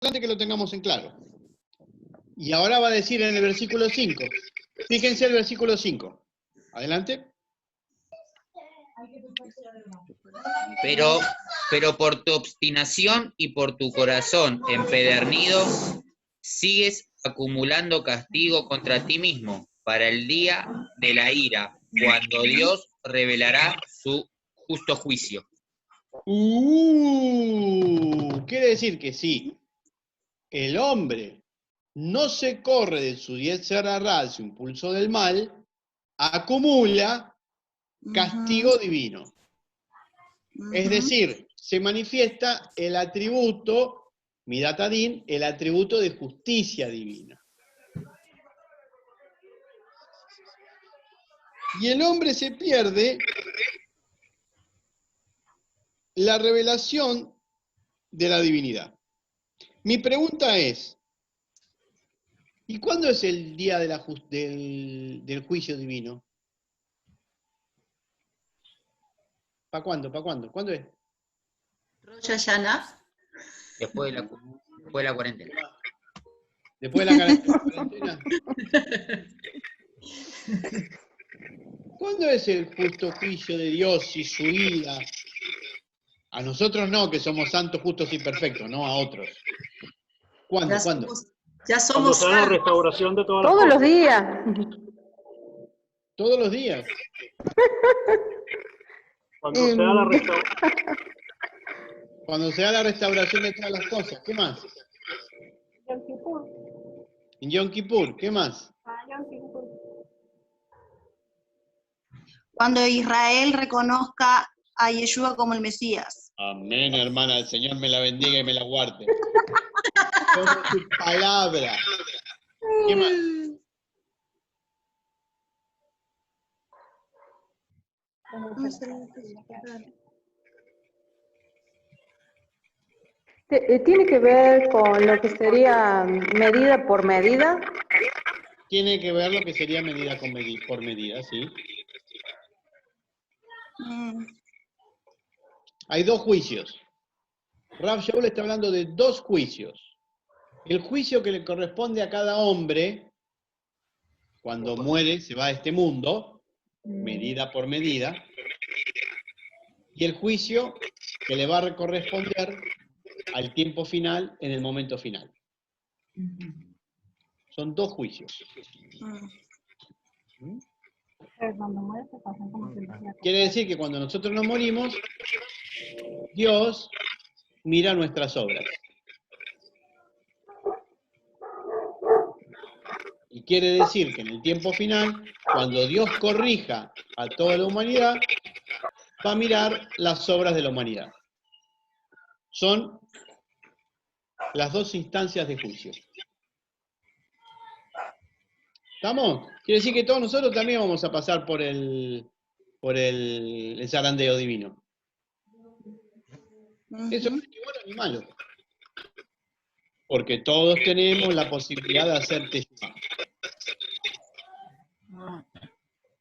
que lo tengamos en claro. Y ahora va a decir en el versículo 5. Fíjense el versículo 5. Adelante. Pero por tu obstinación y por tu corazón empedernido, sigues acumulando castigo contra ti mismo para el día de la ira, cuando Dios revelará su justo juicio. Quiere decir que sí, el hombre no se corre de su yetzer hará, su impulso del mal, acumula castigo divino. Es decir, se manifiesta el atributo, Midat Adin, el atributo de justicia divina. Y el hombre se pierde la revelación de la divinidad. Mi pregunta es, ¿y cuándo es el día de del juicio divino? ¿Para cuándo? ¿Para cuándo? ¿Cuándo es? Rosh Hashanah. Después de la cuarentena. Después de la cuarentena. ¿Cuándo es el justo juicio de Dios y su ira? A nosotros no, que somos santos, justos y perfectos, no a otros. ¿Cuándo? ¿Cuándo? Ya somos Cuando sea la restauración de todas las Todos cosas. los días. Todos los días. Cuando sea la restauración. Cuando sea la restauración de todas las cosas. ¿Qué más? Yom Kippur. En Yom Kippur. ¿Qué más? Yom Kippur. Cuando Israel reconozca a Yeshua como el Mesías. Amén, hermana. El Señor me la bendiga y me la guarde. Como su palabra. ¿Qué más? ¿Tiene que ver con lo que sería medida por medida? Tiene que ver lo que sería medida por medida, ¿sí? Hay dos juicios. Rav Shaul está hablando de dos juicios. El juicio que le corresponde a cada hombre, cuando muere, se va a este mundo, medida por medida, y el juicio que le va a corresponder al tiempo final, en el momento final. Son dos juicios. Pero cuando muere se pasan como que Quiere decir que cuando nosotros nos morimos, Dios mira nuestras obras. Y quiere decir que en el tiempo final, cuando Dios corrija a toda la humanidad, va a mirar las obras de la humanidad. Son las dos instancias de juicio. ¿Estamos? Quiere decir que todos nosotros también vamos a pasar por el zarandeo divino. Eso no es ni bueno ni malo. Porque todos tenemos la posibilidad de hacer teshuva.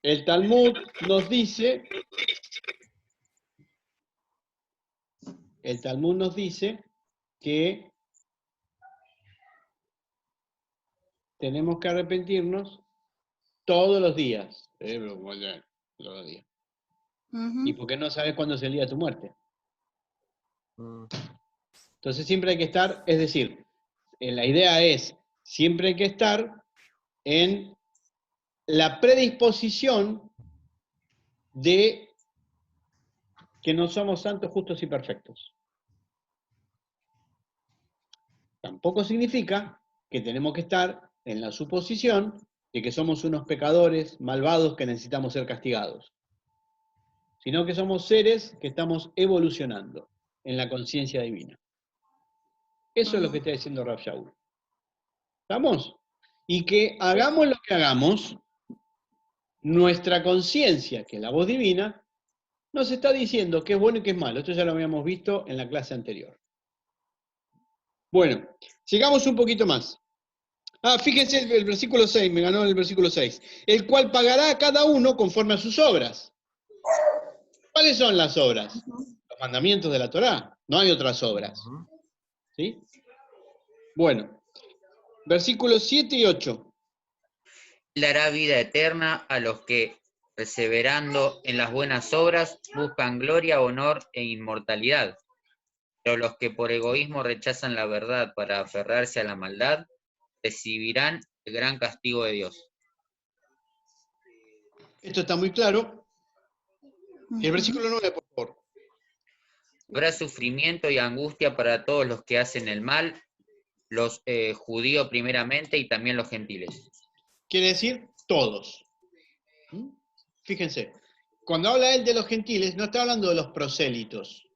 El Talmud nos dice que tenemos que arrepentirnos todos los días. Todos los días. ¿Y por qué no sabes cuándo es el día de tu muerte? Entonces siempre hay que estar, es decir, la idea es, siempre hay que estar en la predisposición de que no somos santos, justos y perfectos. Tampoco significa que tenemos que estar en la suposición de que somos unos pecadores malvados que necesitamos ser castigados, sino que somos seres que estamos evolucionando en la conciencia divina. Eso es lo que está diciendo Rav Shaul. ¿Estamos? Y que hagamos lo que hagamos, nuestra conciencia, que es la voz divina, nos está diciendo qué es bueno y qué es malo. Esto ya lo habíamos visto en la clase anterior. Bueno, sigamos un poquito más. Fíjense el versículo 6, me ganó el versículo 6. El cual pagará a cada uno conforme a sus obras. ¿Cuáles son las obras? Los mandamientos de la Torá. No hay otras obras. ¿Sí? Bueno, versículos 7 y 8. Dará vida eterna a los que, perseverando en las buenas obras, buscan gloria, honor e inmortalidad. Pero los que por egoísmo rechazan la verdad para aferrarse a la maldad, recibirán el gran castigo de Dios. Esto está muy claro. Y el versículo 9, por favor. Habrá sufrimiento y angustia para todos los que hacen el mal, los judíos primeramente y también los gentiles. Quiere decir todos. ¿Mm? Fíjense, cuando habla él de los gentiles, no está hablando de los prosélitos.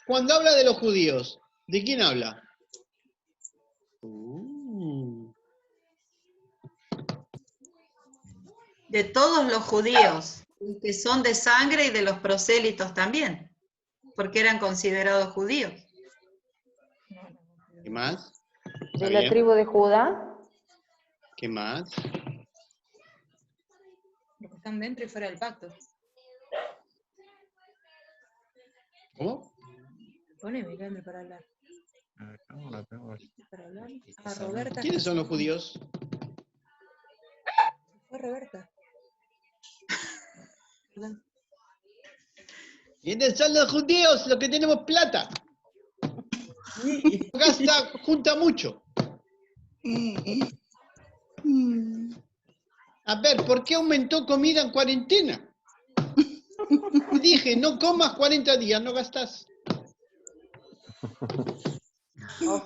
Cuando habla de los judíos, ¿de quién habla? De todos los judíos, que son de sangre y de los prosélitos también, porque eran considerados judíos. ¿Qué más? ¿Está De la bien? tribu de Judá. ¿Qué más? Los que están dentro y fuera del pacto. ¿Cómo? Poneme, Leandro, para hablar. Para hablar. Ah, Roberta. ¿Quiénes son los judíos? Fue Roberta. Perdón. ¿Quiénes son los judíos? Los que tenemos plata. Gasta, junta mucho. A ver, ¿por qué aumentó comida en cuarentena? Dije, no comas 40 días, no gastás.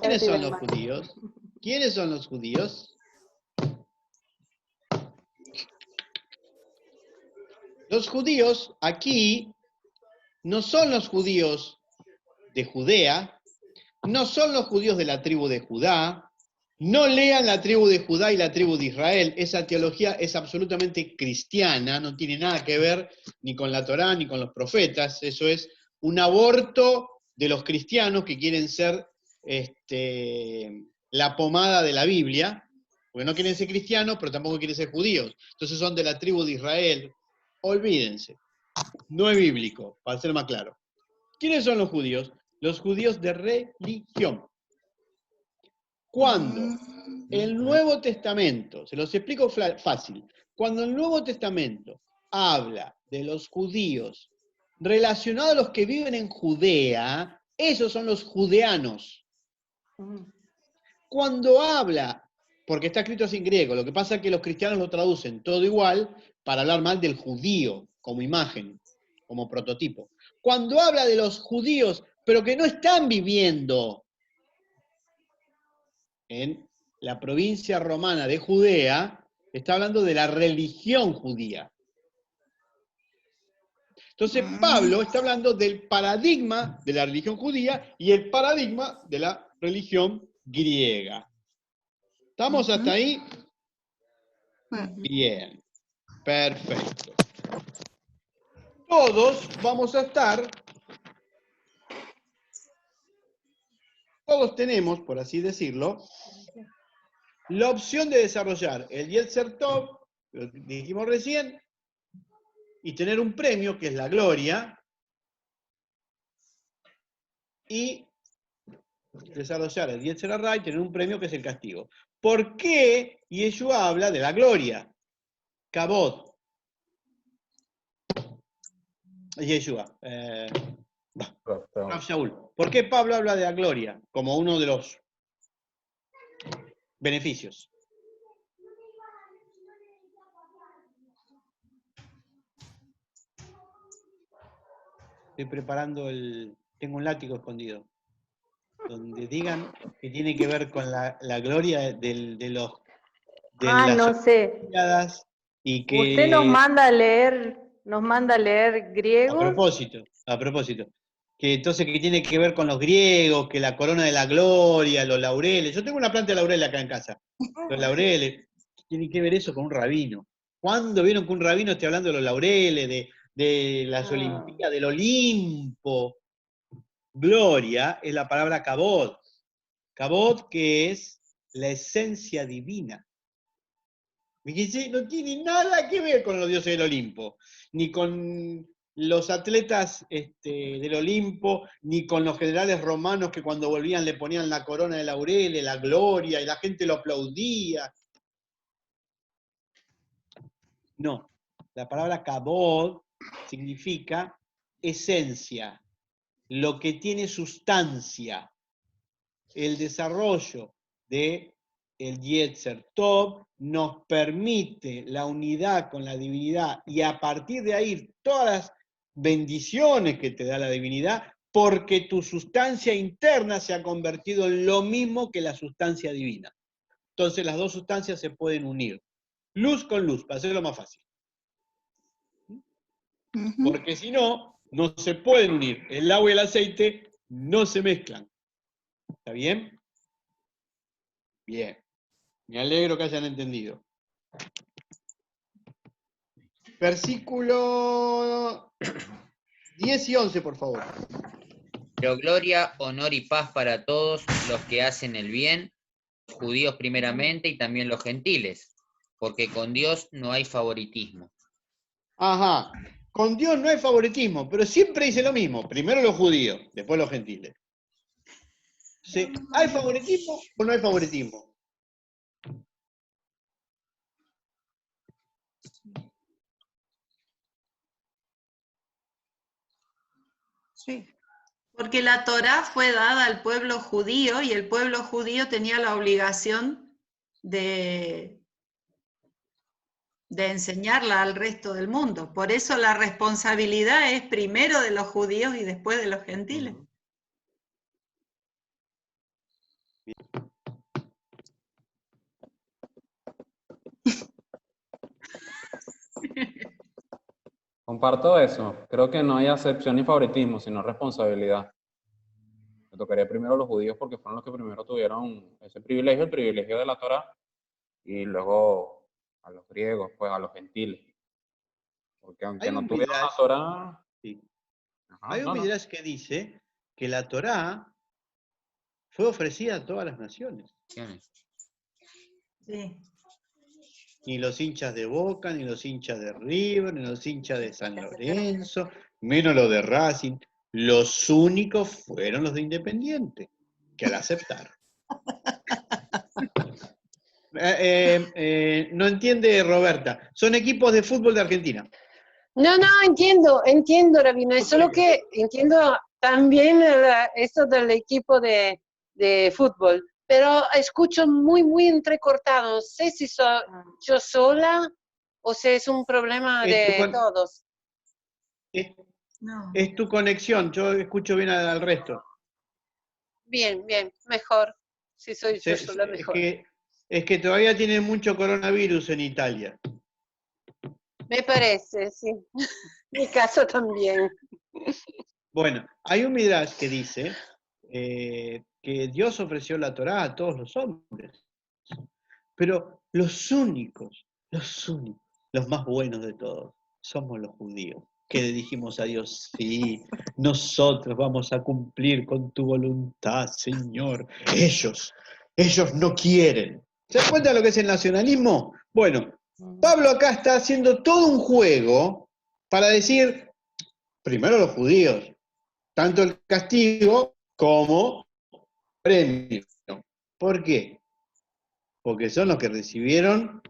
¿Quiénes son los judíos? ¿Quiénes son los judíos? Los judíos aquí no son los judíos de Judea, no son los judíos de la tribu de Judá. No lean la tribu de Judá y la tribu de Israel. Esa teología es absolutamente cristiana, no tiene nada que ver ni con la Torá ni con los profetas. Eso es un aborto de los cristianos que quieren ser la pomada de la Biblia, porque no quieren ser cristianos, pero tampoco quieren ser judíos. Entonces son de la tribu de Israel. Olvídense. No es bíblico, para ser más claro. ¿Quiénes son los judíos? Los judíos de religión. Cuando el Nuevo Testamento, se los explico fácil, cuando el Nuevo Testamento habla de los judíos relacionados a los que viven en Judea, esos son los judeanos. Cuando habla, porque está escrito así en griego, lo que pasa es que los cristianos lo traducen todo igual para hablar mal del judío como imagen, como prototipo. Cuando habla de los judíos, pero que no están viviendo en la provincia romana de Judea, está hablando de la religión judía. Entonces Pablo está hablando del paradigma de la religión judía y el paradigma de la religión griega. ¿Estamos hasta ahí? Bien, perfecto. Todos vamos a estar, todos tenemos, por así decirlo, la opción de desarrollar el Yetzer Tov, lo que dijimos recién, y tener un premio, que es la gloria, y desarrollar el Yetzer Hara y tener un premio, que es el castigo. ¿Por qué Yeshua habla de la gloria? Kabod. Yeshua. Rav Shaul. ¿Por qué Pablo habla de la gloria como uno de los beneficios? Estoy preparando tengo un látigo escondido, donde digan que tiene que ver con la gloria de las no sé. Olimpiadas y que... Usted nos manda a leer griegos. A propósito. Que entonces que tiene que ver con los griegos, que la corona de la gloria, los laureles. Yo tengo una planta de laurel acá en casa. Los laureles. Tiene que ver eso con un rabino. ¿Cuándo vieron que un rabino esté hablando de los laureles, de las Olimpiadas, del Olimpo? Gloria es la palabra kabod. Kabod, que es la esencia divina. Fíjense, no tiene nada que ver con los dioses del Olimpo, ni con los atletas del Olimpo, ni con los generales romanos que cuando volvían le ponían la corona de laureles, la gloria, y la gente lo aplaudía. No, la palabra kabod significa esencia, lo que tiene sustancia, el desarrollo de el Yetzer Tov nos permite la unidad con la divinidad y a partir de ahí todas las bendiciones que te da la divinidad, porque tu sustancia interna se ha convertido en lo mismo que la sustancia divina. Entonces las dos sustancias se pueden unir, luz con luz, para hacerlo más fácil. Porque si no, no se pueden unir. El agua y el aceite no se mezclan. ¿Está bien? Bien. Me alegro que hayan entendido. Versículo 10 y 11, por favor. Pero gloria, honor y paz para todos los que hacen el bien, los judíos primeramente y también los gentiles, porque con Dios no hay favoritismo. Ajá. Con Dios no hay favoritismo, pero siempre dice lo mismo. Primero los judíos, después los gentiles. ¿Sí? ¿Hay favoritismo o no hay favoritismo? Sí. Porque la Torá fue dada al pueblo judío y el pueblo judío tenía la obligación de enseñarla al resto del mundo. Por eso la responsabilidad es primero de los judíos y después de los gentiles. Comparto eso. Creo que no hay acepción ni favoritismo, sino responsabilidad. Me tocaría primero a los judíos porque fueron los que primero tuvieron ese privilegio, el privilegio de la Torá, y luego a los griegos, pues a los gentiles. Porque aunque no tuvieron la Torá... Sí. Ajá, Hay un midrash que dice que la Torá fue ofrecida a todas las naciones. Sí. Ni los hinchas de Boca, ni los hinchas de River, ni los hinchas de San Lorenzo, menos los de Racing. Los únicos fueron los de Independiente, que al aceptar. No entiende Roberta. Son equipos de fútbol de Argentina. No, entiendo, Rabino. Es solo que entiendo también esto del equipo de fútbol, pero escucho muy entrecortado. No sé si soy yo sola o si es un problema de todos. Es tu conexión, yo escucho bien al resto. Bien, mejor. Si soy yo sola, mejor. Es que todavía tienen mucho coronavirus en Italia. Me parece, sí. Mi caso también. Bueno, hay un midrash que dice que Dios ofreció la Torá a todos los hombres. Pero los únicos, los más buenos de todos, somos los judíos. Que le dijimos a Dios, sí, nosotros vamos a cumplir con tu voluntad, Señor. Ellos no quieren. ¿Se dan cuenta de lo que es el nacionalismo? Bueno, Pablo acá está haciendo todo un juego para decir, primero los judíos, tanto el castigo como premio. ¿Por qué? Porque son los que recibieron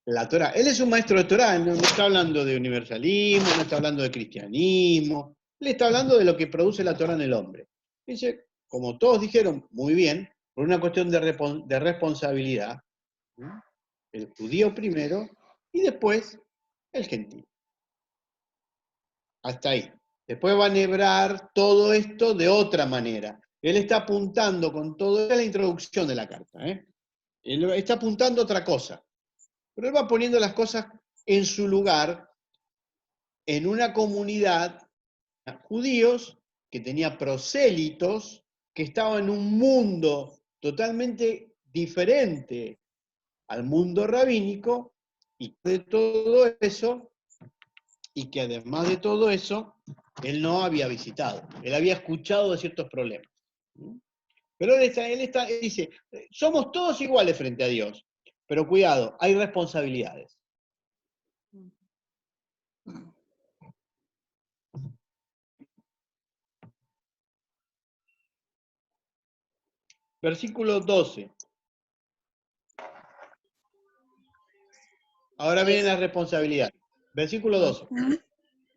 la Torá. Él es un maestro de Torá, no está hablando de universalismo, no está hablando de cristianismo, él está hablando de lo que produce la Torá en el hombre. Dice, como todos dijeron muy bien, por una cuestión de responsabilidad, el judío primero y después el gentil. Hasta ahí. Después va a enhebrar todo esto de otra manera. Él está apuntando con todo, esta es la introducción de la carta, Él está apuntando a otra cosa. Pero él va poniendo las cosas en su lugar, en una comunidad, judíos, que tenía prosélitos, que estaban en un mundo totalmente diferente al mundo rabínico, y de todo eso, y que además de todo eso, él no había visitado, él había escuchado de ciertos problemas. Pero él dice, somos todos iguales frente a Dios, pero cuidado, hay responsabilidades. Versículo 12. Ahora viene la responsabilidad. Versículo 12.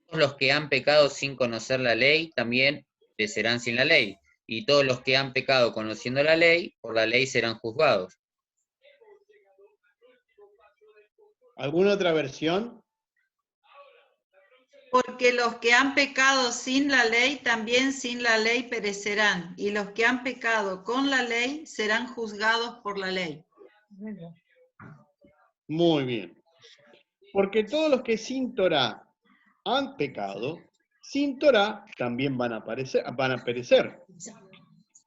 Todos los que han pecado sin conocer la ley también perecerán sin la ley. Y todos los que han pecado conociendo la ley, por la ley serán juzgados. ¿Alguna otra versión? Porque los que han pecado sin la ley, también sin la ley perecerán. Y los que han pecado con la ley serán juzgados por la ley. Muy bien. Porque todos los que sin Torah han pecado, sin Torah también van a perecer.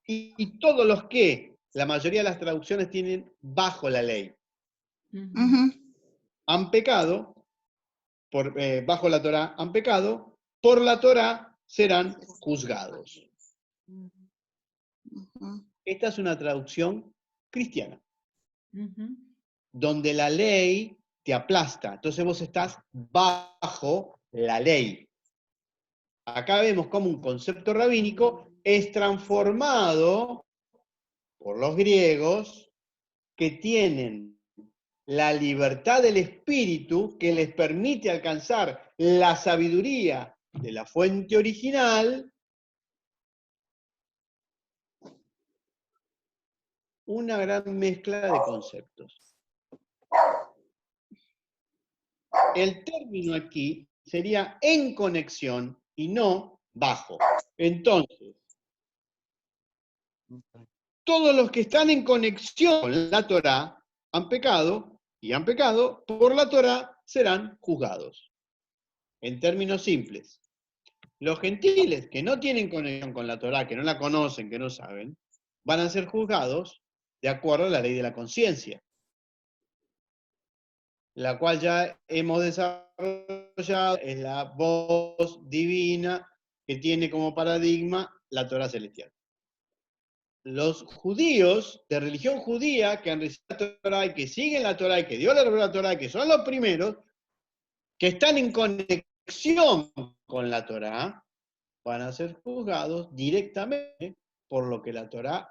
Y todos los que, la mayoría de las traducciones tienen bajo la ley, han pecado, bajo la Torah han pecado, por la Torah serán juzgados. Esta es una traducción cristiana, donde la ley te aplasta. Entonces vos estás bajo la ley. Acá vemos cómo un concepto rabínico es transformado por los griegos que tienen la libertad del espíritu que les permite alcanzar la sabiduría de la fuente original, una gran mezcla de conceptos. El término aquí sería en conexión y no bajo. Entonces, todos los que están en conexión con la Torá han pecado, y han pecado, por la Torá serán juzgados. En términos simples, los gentiles que no tienen conexión con la Torá, que no la conocen, que no saben, van a ser juzgados de acuerdo a la ley de la conciencia, la cual ya hemos desarrollado, es la voz divina que tiene como paradigma la Torá celestial. Los judíos de religión judía que han recibido la Torá y que siguen la Torá y que Dios les reveló la Torá y que son los primeros que están en conexión con la Torá, van a ser juzgados directamente por lo que la Torá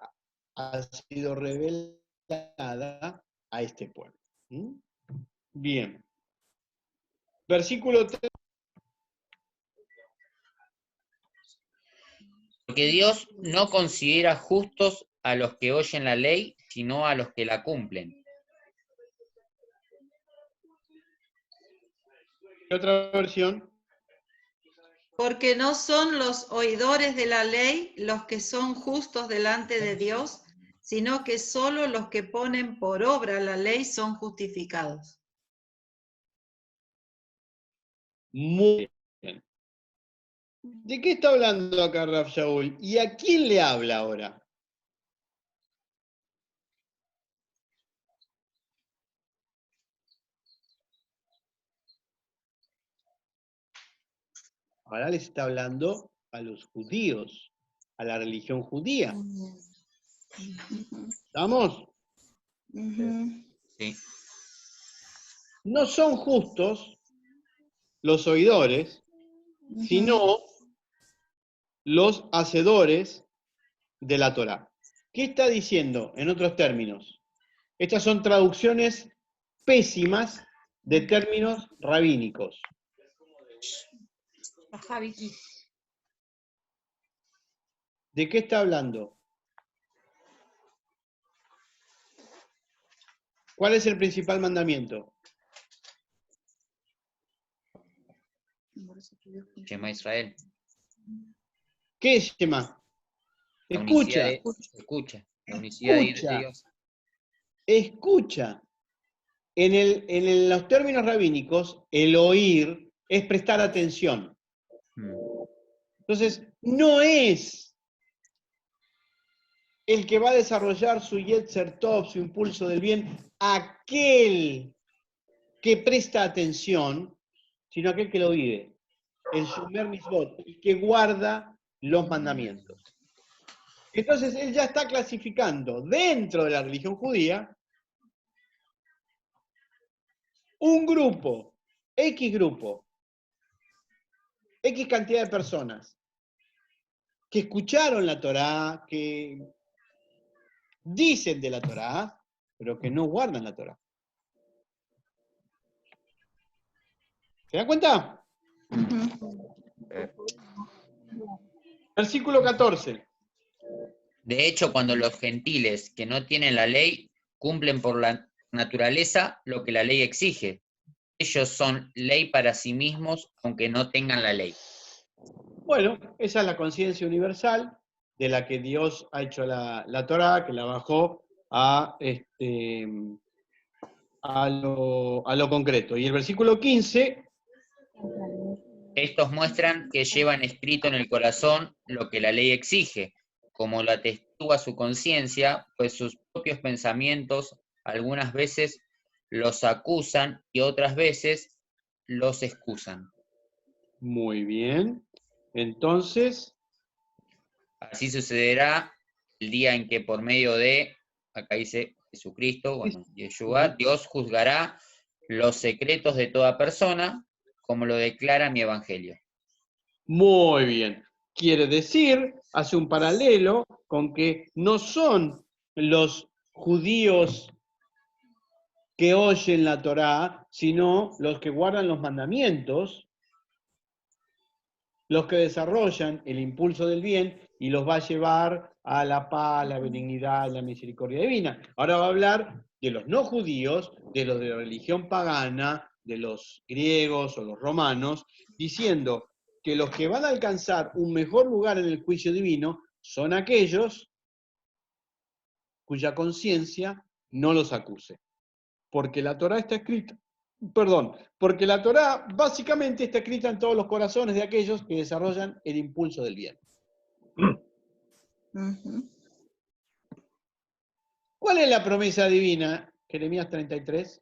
ha sido revelada a este pueblo. ¿Mm? Bien. Versículo 3. Porque Dios no considera justos a los que oyen la ley, sino a los que la cumplen. ¿Qué otra versión? Porque no son los oidores de la ley los que son justos delante de Dios, sino que solo los que ponen por obra la ley son justificados. Muy bien. ¿De qué está hablando acá Rav Shaul? ¿Y a quién le habla ahora? Ahora les está hablando a los judíos, a la religión judía. ¿Estamos? Sí. No son justos los oidores, sino los hacedores de la Torá. ¿Qué está diciendo en otros términos? Estas son traducciones pésimas de términos rabínicos. Ajá, Vicky. ¿De qué está hablando? ¿Cuál es el principal mandamiento? Shema Israel. ¿Qué es Shema? La Escucha. Escucha. La unicidad de Dios. Escucha. En los términos rabínicos, el oír es prestar atención. Entonces, no es el que va a desarrollar su Yetzer Tov, su impulso del bien, aquel que presta atención, sino aquel que lo vive. El Shomer Mitzvot, el que guarda los mandamientos. Entonces, él ya está clasificando dentro de la religión judía un grupo, X cantidad de personas, que escucharon la Torá, que dicen de la Torá, pero que no guardan la Torá. ¿Se dan cuenta? Versículo 14. De hecho, cuando los gentiles que no tienen la ley cumplen por la naturaleza lo que la ley exige, ellos son ley para sí mismos, aunque no tengan la ley. Bueno, esa es la conciencia universal de la que Dios ha hecho la Torá, que la bajó a lo concreto. Y el versículo 15, Estos muestran que llevan escrito en el corazón lo que la ley exige, como lo atestúa su conciencia, pues sus propios pensamientos algunas veces los acusan y otras veces los excusan. muy bien. Entonces, Así sucederá el día en que por medio de, acá dice Jesucristo, bueno, Yeshua, Dios juzgará los secretos de toda persona, como lo declara mi evangelio. muy bien. Quiere decir, hace un paralelo con que no son los judíos que oyen la Torá, sino los que guardan los mandamientos, los que desarrollan el impulso del bien y los va a llevar a la paz, la benignidad, la misericordia divina. Ahora va a hablar de los no judíos, de los de la religión pagana, de los griegos o los romanos, diciendo que los que van a alcanzar un mejor lugar en el juicio divino son aquellos cuya conciencia no los acuse. Porque la Torá está escrita, porque la Torá básicamente está escrita en todos los corazones de aquellos que desarrollan el impulso del bien. ¿Cuál es la promesa divina? Jeremías 33.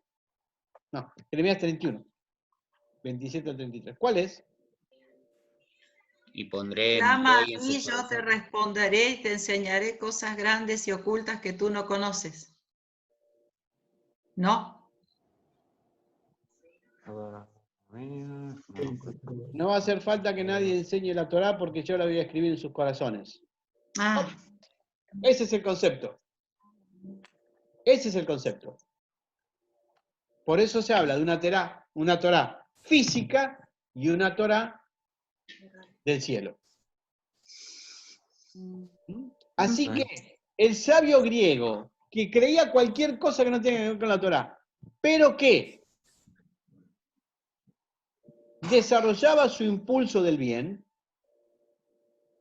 No, Jeremías 31. 27 al 33. ¿Cuál es? Y pondré mi Clama a ley en mí, su yo te corazón. responderé y te enseñaré cosas grandes y ocultas que tú no conoces. ¿No? No va a hacer falta que nadie enseñe la Torá porque yo la voy a escribir en sus corazones. Ah, Ese es el concepto. Ese es el concepto. Por eso se habla de una Torá física y una Torá del cielo. Así que el sabio griego, que creía cualquier cosa que no tenga que ver con la Torá, pero que desarrollaba su impulso del bien,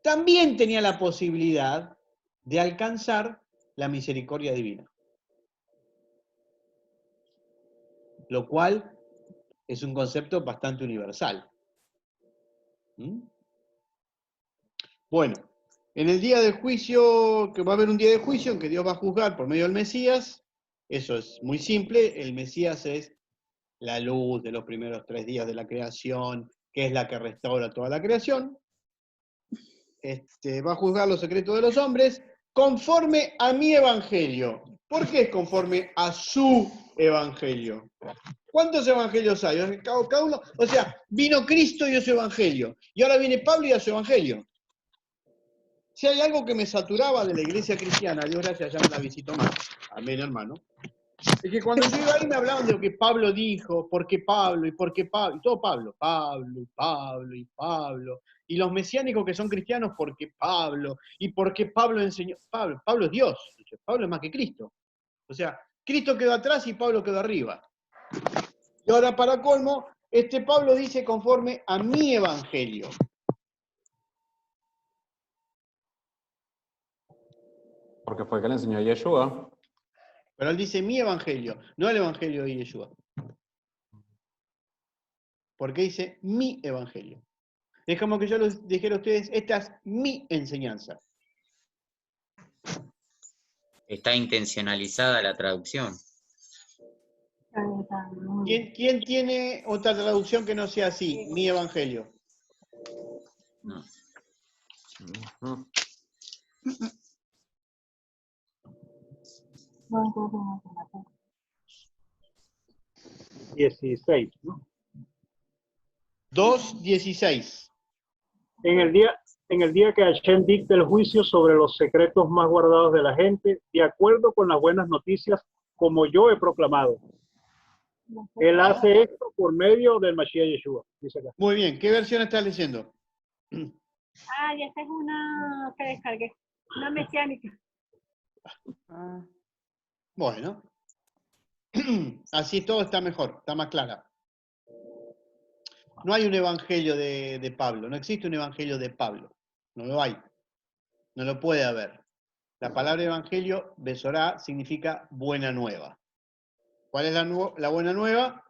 también tenía la posibilidad de alcanzar la misericordia divina. Lo cual es un concepto bastante universal. Bueno, en el día del juicio, que va a haber un día de juicio en que Dios va a juzgar por medio del Mesías, eso es muy simple, el Mesías es la luz de los primeros 3 días de la creación, que es la que restaura toda la creación. Va a juzgar los secretos de los hombres conforme a mi evangelio. ¿Por qué es conforme a su evangelio? ¿Cuántos evangelios hay? Cada uno, o sea, vino Cristo y a su evangelio. Y ahora viene Pablo y a su evangelio. Si hay algo que me saturaba de la iglesia cristiana, Dios gracias, ya no la visito más, amén, hermano, es que cuando yo iba ahí me hablaban de lo que Pablo dijo, por qué Pablo, y por qué Pablo, y todo Pablo, Pablo, y Pablo, y Pablo, y los mesiánicos que son cristianos, por qué Pablo, y por qué Pablo enseñó, Pablo es Dios, Pablo es más que Cristo. O sea, Cristo quedó atrás y Pablo quedó arriba. Y ahora para colmo, Pablo dice conforme a mi evangelio. Porque fue que le enseñó Yeshua. Pero él dice mi evangelio, no el evangelio de Yeshua. Porque dice mi evangelio. Es como que yo les dijera a ustedes, esta es mi enseñanza. Está intencionalizada la traducción. ¿Quién tiene otra traducción que no sea así? Mi evangelio. No. 16, ¿no? 2:16. En el en el día que Hashem dicte el juicio sobre los secretos más guardados de la gente, de acuerdo con las buenas noticias, como yo he proclamado. Él hace esto por medio del Mashiach Yeshua, dice acá. Muy bien, ¿qué versión estás leyendo? Ah, y esta es una que descargué, una mesiánica. Bueno. Así todo está mejor, está más clara. No hay un evangelio de Pablo, no existe un evangelio de Pablo. No lo hay. No lo puede haber. La palabra evangelio, Besorá, significa buena nueva. ¿Cuál es la buena nueva?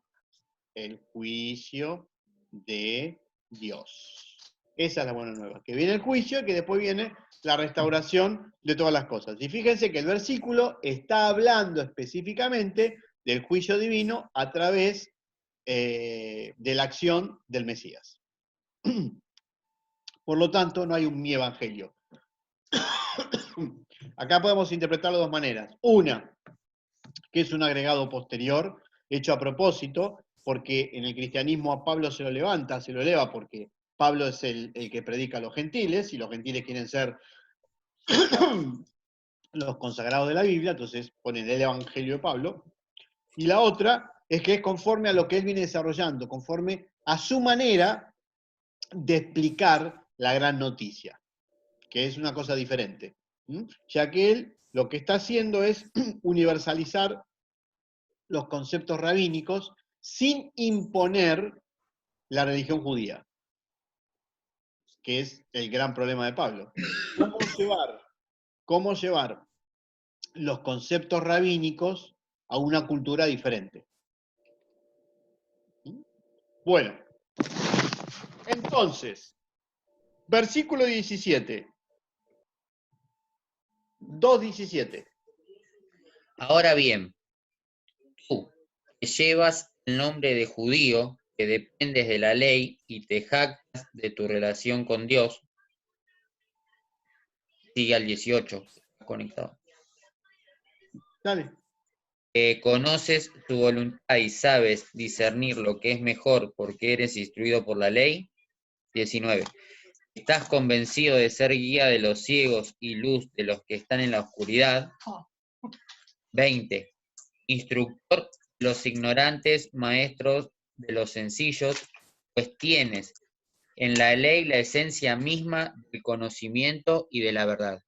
El juicio de Dios. Esa es la buena nueva. Que viene el juicio y que después viene la restauración de todas las cosas. Y fíjense que el versículo está hablando específicamente del juicio divino a través de la acción del Mesías. Por lo tanto, no hay un mi evangelio. Acá podemos interpretarlo de dos maneras. Una, que es un agregado posterior, hecho a propósito, porque en el cristianismo a Pablo se lo levanta, se lo eleva, porque Pablo es el que predica a los gentiles, y los gentiles quieren ser los consagrados de la Biblia, entonces ponen el evangelio de Pablo. Y la otra es que es conforme a lo que él viene desarrollando, conforme a su manera de explicar la gran noticia, que es una cosa diferente. Ya que él lo que está haciendo es universalizar los conceptos rabínicos sin imponer la religión judía, que es el gran problema de Pablo. ¿Cómo llevar los conceptos rabínicos a una cultura diferente? Bueno, entonces, versículo 17. 2:17. Ahora bien, tú que llevas el nombre de judío, que dependes de la ley y te jactas de tu relación con Dios, sigue al 18, está conectado. Dale. Conoces tu voluntad y sabes discernir lo que es mejor porque eres instruido por la ley. 19. Estás convencido de ser guía de los ciegos y luz de los que están en la oscuridad. 20. Instructor de los ignorantes, maestros de los sencillos, pues tienes en la ley la esencia misma del conocimiento y de la verdad.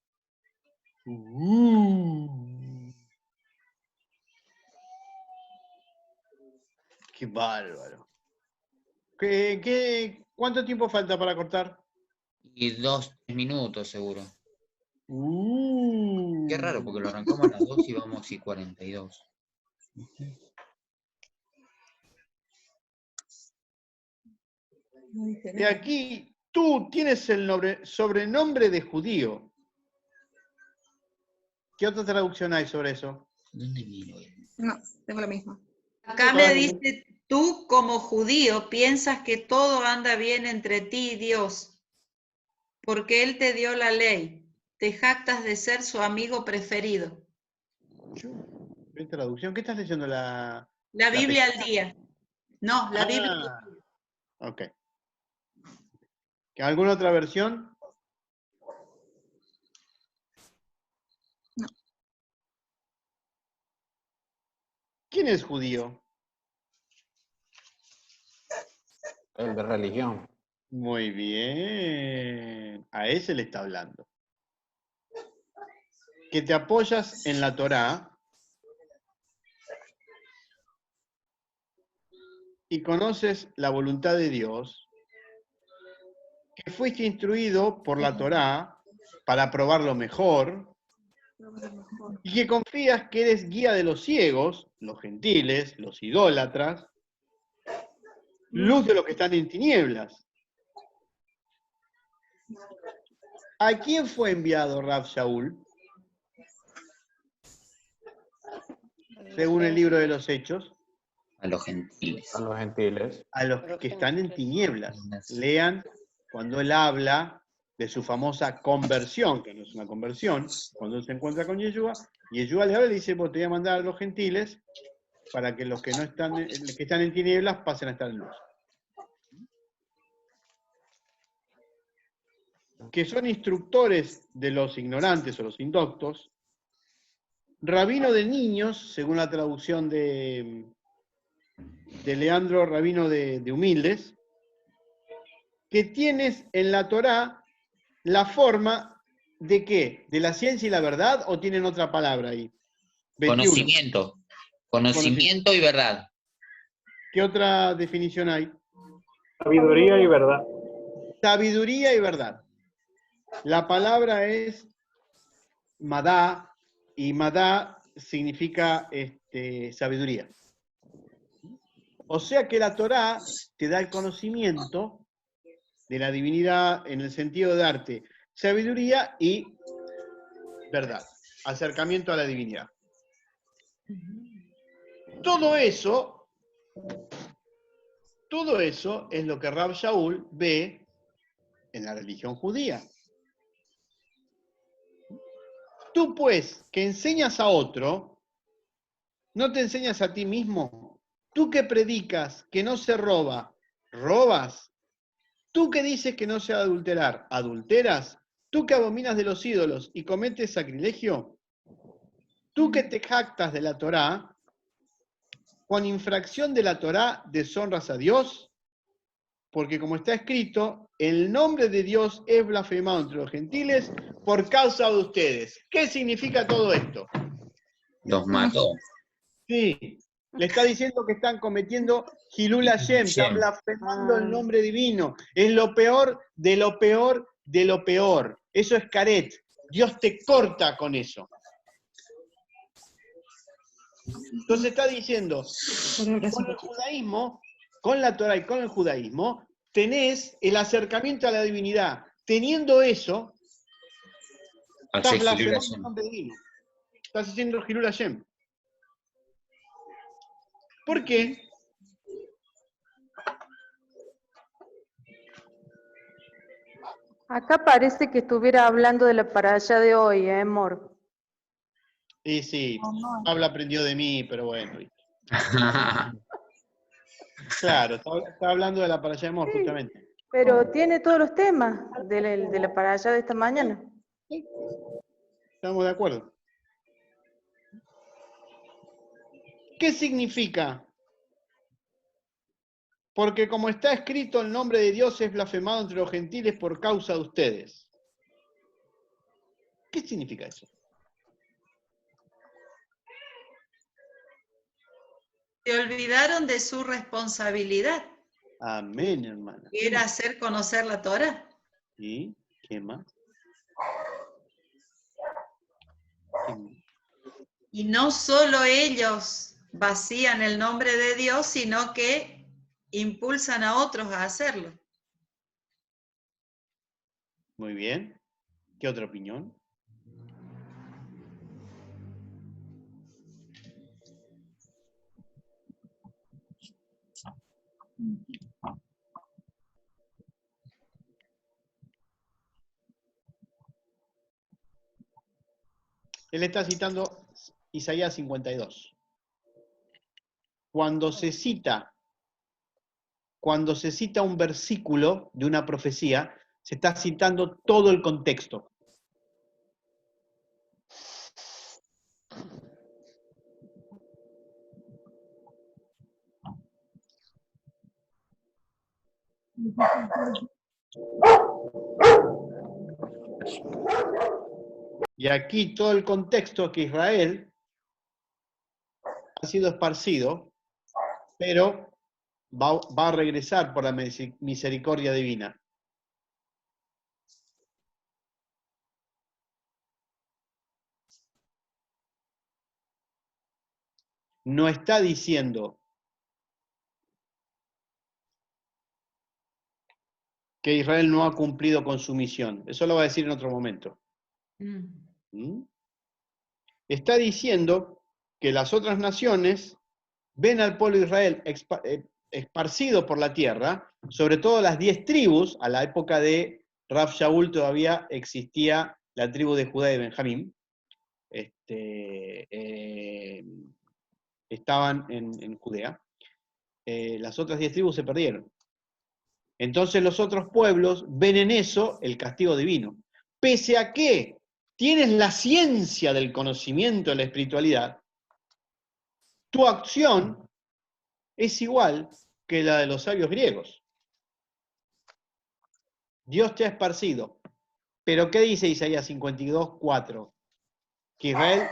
Qué bárbaro. ¿Cuánto tiempo falta para cortar? Y 2 minutos seguro. Qué raro, porque lo arrancamos a las 2 y vamos y 42. Y aquí tú tienes el sobrenombre de judío. ¿Qué otra traducción hay sobre eso? ¿Dónde miro? No, tengo la misma. Acá me dice, tú como judío piensas que todo anda bien entre ti y Dios, porque Él te dio la ley, te jactas de ser su amigo preferido. ¿Qué traducción? ¿Qué estás leyendo? La Biblia al día. No, la Biblia al día. Ok. ¿Alguna otra versión? No. ¿Quién es judío? El de religión. Muy bien. A ese le está hablando. Que te apoyas en la Torá y conoces la voluntad de Dios, que fuiste instruido por la Torá para probar lo mejor, y que confías que eres guía de los ciegos, los gentiles, los idólatras, luz de los que están en tinieblas. ¿A quién fue enviado Rab Shaul? Según el libro de los Hechos. A los gentiles. A los gentiles. A los que están en tinieblas. Lean cuando él habla de su famosa conversión, que no es una conversión, cuando él se encuentra con Yeshua, y Yeshua le habla y le dice, pues te voy a mandar a los gentiles para que los que no están, que están en tinieblas pasen a estar en luz. que son instructores de los ignorantes o los indoctos, rabino de niños, según la traducción de Leandro, rabino de humildes, que tienes en la Torá la forma de qué, de la ciencia y la verdad, o tienen otra palabra ahí. 21. Conocimiento y verdad. ¿Qué otra definición hay? Sabiduría y verdad. Sabiduría y verdad. La palabra es madá, y madá significa sabiduría. O sea que la Torá te da el conocimiento de la divinidad en el sentido de darte sabiduría y verdad, acercamiento a la divinidad. Todo eso es lo que Rab Shaul ve en la religión judía. Tú, pues, que enseñas a otro, ¿no te enseñas a ti mismo? Tú que predicas que no se roba, ¿robas? Tú que dices que no se adulterar, ¿adulteras? Tú que abominas de los ídolos y cometes sacrilegio. Tú que te jactas de la Torá, con infracción de la Torá deshonras a Dios, porque como está escrito, el nombre de Dios es blasfemado entre los gentiles por causa de ustedes. ¿Qué significa todo esto? Los mató. Sí, le está diciendo que están cometiendo Hilul Hashem, están blasfemando el nombre divino. Es lo peor de lo peor de lo peor. Eso es caret. Dios te corta con eso. Entonces está diciendo, con el judaísmo, con la Torah y con el judaísmo, tenés el acercamiento a la divinidad. Teniendo eso, estás blasfemando el nombre divino. Estás haciendo Hilul Hashem. ¿Por qué? Acá parece que estuviera hablando de la parashá de hoy, amor. Y sí, Pablo aprendió de mí, pero bueno. Claro, está hablando de la parashá de amor, justamente. Pero tiene todos los temas de la parashá de esta mañana. Sí. Estamos de acuerdo. ¿Qué significa? Porque como está escrito, el nombre de Dios es blasfemado entre los gentiles por causa de ustedes. ¿Qué significa eso? Se olvidaron de su responsabilidad. Amén, hermana. Que era hacer conocer la Torah. ¿Y qué más? Y no solo ellos vacían el nombre de Dios, sino que impulsan a otros a hacerlo. Muy bien. ¿Qué otra opinión? Él está citando Isaías 52. Cuando se cita un versículo de una profecía, se está citando todo el contexto. Y aquí todo el contexto que Israel ha sido esparcido, pero va a regresar por la misericordia divina. No está diciendo que Israel no ha cumplido con su misión. Eso lo va a decir en otro momento. ¿Mm? Está diciendo que las otras naciones ven al pueblo de Israel esparcido por la tierra, sobre todo las 10 tribus. A la época de Rab Shaul todavía existía la tribu de Judá y de Benjamín. Estaban en Judea. Las otras 10 tribus se perdieron. Entonces los otros pueblos ven en eso el castigo divino. Pese a que tienes la ciencia del conocimiento de la espiritualidad, tu acción es igual que la de los sabios griegos. Dios te ha esparcido. Pero ¿qué dice Isaías 52:4? Que Israel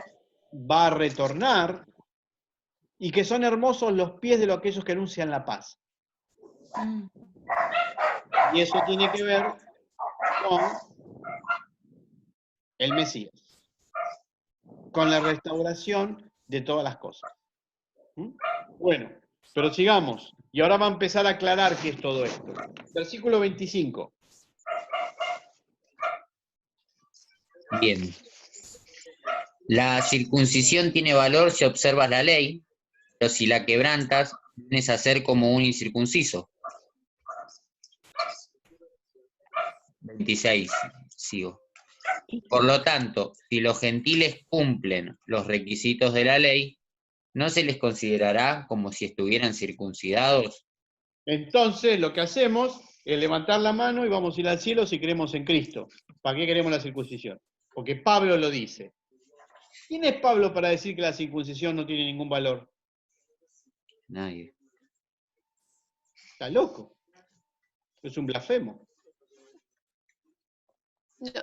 va a retornar y que son hermosos los pies de aquellos que anuncian la paz. Y eso tiene que ver con el Mesías, con la restauración de todas las cosas. Bueno, pero sigamos. Y ahora va a empezar a aclarar qué es todo esto. Versículo 25. Bien. La circuncisión tiene valor si observas la ley, pero si la quebrantas, vienes a ser como un incircunciso. 26, sigo. Por lo tanto, si los gentiles cumplen los requisitos de la ley, ¿no se les considerará como si estuvieran circuncidados? Entonces, lo que hacemos es levantar la mano y vamos a ir al cielo si creemos en Cristo. ¿Para qué queremos la circuncisión? Porque Pablo lo dice. ¿Quién es Pablo para decir que la circuncisión no tiene ningún valor? Nadie. Está loco. Es un blasfemo.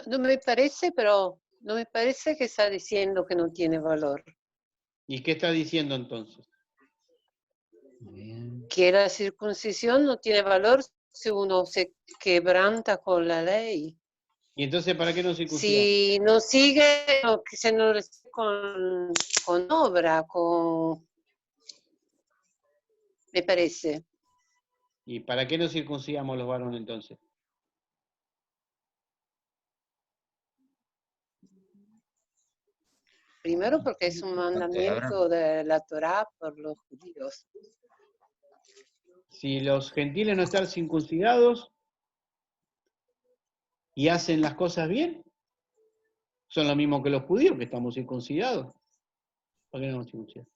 No me parece, pero no me parece que está diciendo que no tiene valor. ¿Y qué está diciendo entonces? Bien. Que la circuncisión no tiene valor si uno se quebranta con la ley. ¿Y entonces para qué nos circuncidamos? Si no sigue, que se nos con obra, me parece. ¿Y para qué nos circuncidamos los varones entonces? Primero porque es un mandamiento de la Torá por los judíos. Si los gentiles no están circuncidados y hacen las cosas bien, son lo mismo que los judíos, que estamos circuncidados. ¿Para qué no nos circuncidamos?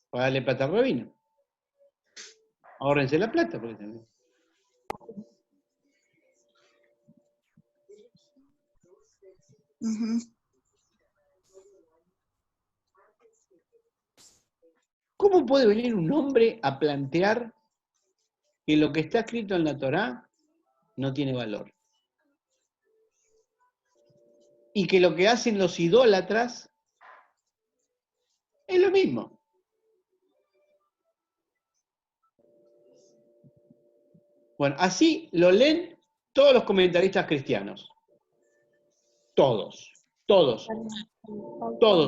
Para darle plata al rabino. Ahórrense la plata. Por ejemplo. ¿Cómo puede venir un hombre a plantear que lo que está escrito en la Torá no tiene valor? Y que lo que hacen los idólatras es lo mismo. Bueno, así lo leen todos los comentaristas cristianos. Todos,